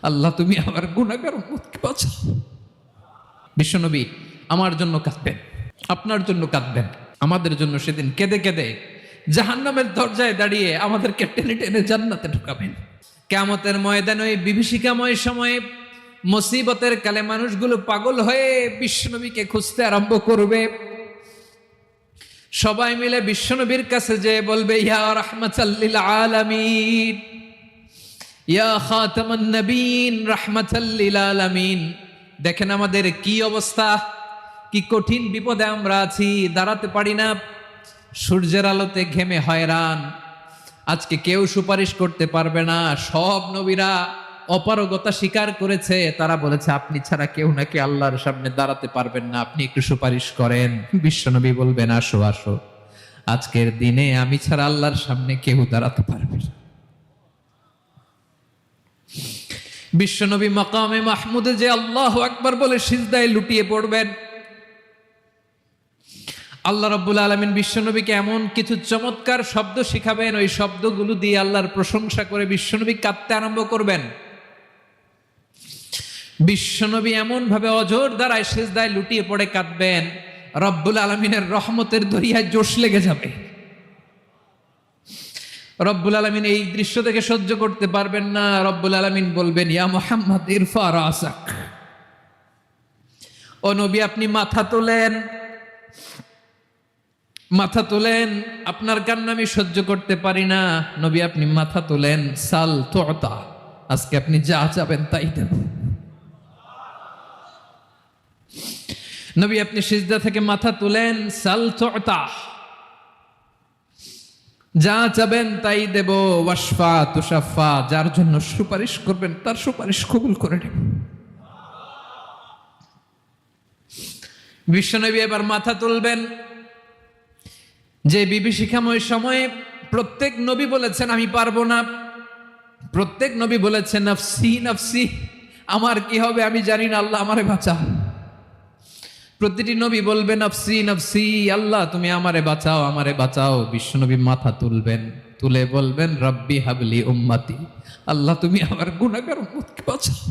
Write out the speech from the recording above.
আল্লাহ তুমি আমার গুনাহগার উম্মতকে বাঁচাও। বিশ্বনবী আমার জন্য কাঁদবেন, আপনার জন্য কাঁদবেন, আমাদের জন্য সেদিন কেঁদে কেঁদে জাহান্নামের দরজায় দাঁড়িয়ে আমাদেরকে টেনে টেনে জান্নাতে ঢুকাবেন। কিয়ামতের ময়দানে ওই বিভীষিকাময় সময়ে মুসিবতের কালে মানুষগুলো পাগল হয়ে বিশ্বনবীকে খুঁজতে আরম্ভ করবে। সবাই মিলে বিশ্বনবীর কাছে যেয়ে বলবে, ইয়া রাহমাতাল লিল আলামিন, ইয়া খাতামান নবীন, রাহমাতাল লিল আলামিন। দেখেন আমাদের কি অবস্থা, কি কঠিন বিপদে আমরা আছি, দাঁড়াতে পারি না, সূর্যের আলোতে ঘেমে হয়রান। আজকে কেউ সুপারিশ করতে পারবে না। সব নবীরা অপারগতা স্বীকার করেছে, তারা বলেছে আপনি ছাড়া কেউ নাকি আল্লাহর সামনে দাঁড়াতে পারবেন না, আপনি একটু সুপারিশ করেন। বিশ্বনবী বলবেন, আসো আসো, আজকের দিনে আমি ছাড়া আল্লাহর সামনে কেউ দাঁড়াতে পারবে না। বিশ্বনবী মাকামে মাহমুদে যে আল্লাহু আকবার বলে সিজদায় লুটিয়ে পড়বেন। আল্লাহ রাব্বুল আলামিন বিশ্বনবীকে এমন কিছু চমৎকার শব্দ শিখাবেন, ওই শব্দগুলো দিয়ে আল্লাহর প্রশংসা করে বিশ্বনবী কাঁদতে আরম্ভ করবেন। বিশ্বনবী এমন ভাবে অজর দ্বারায় সিজদায় লুটিয়ে পড়ে কাঁদবেন, রব্বুল আলামিনের রহমতের দরিয়ায় জোশ লেগে যাবে। রব্বুল আলামিন এই দৃশ্য থেকে সহ্য করতে পারবেন না। রব্বুল আলামিন বলবেন, ইয়া মুহাম্মদ ইরফা রাসাক, ও নবী আপনি মাথা তোলেন, মাথা তোলেন, আপনার কান্না আমি সহ্য করতে পারি না। নবী আপনি মাথা তোলেন, সাল তুতা, আজকে আপনি যা চাবেন তাই দেব। নবী আপনি সিজদা থেকে মাথা তুলেন, সাল তুতা, যা চাবেন তাই দেব। ওয়াশফা তুশাফা, যার জন্য সুপারিশ করবেন তার সুপারিশ কবুল করে নেব। বিশ্বনবী এবার মাথা তুলবেন। যে বিভীষিকাময় সময়ে প্রত্যেক নবী বলেছেন আমি পারবো না, প্রত্যেক নবী বলেছেন নফসি নফসি, আমার কি হবে আমি জানি না, আল্লাহ আমারে বাঁচাও। প্রতিটি নবী বলবেন নফসি নফসি, আল্লাহ তুমি আমারে বাঁচাও, আমারে বাঁচাও। বিশ্বনবী মাথা তুলবেন, তুলে বলবেন রব্বি হাবলি উম্মতি, আল্লাহ তুমি আমার গুনাহগার উম্মতকে বাঁচাও।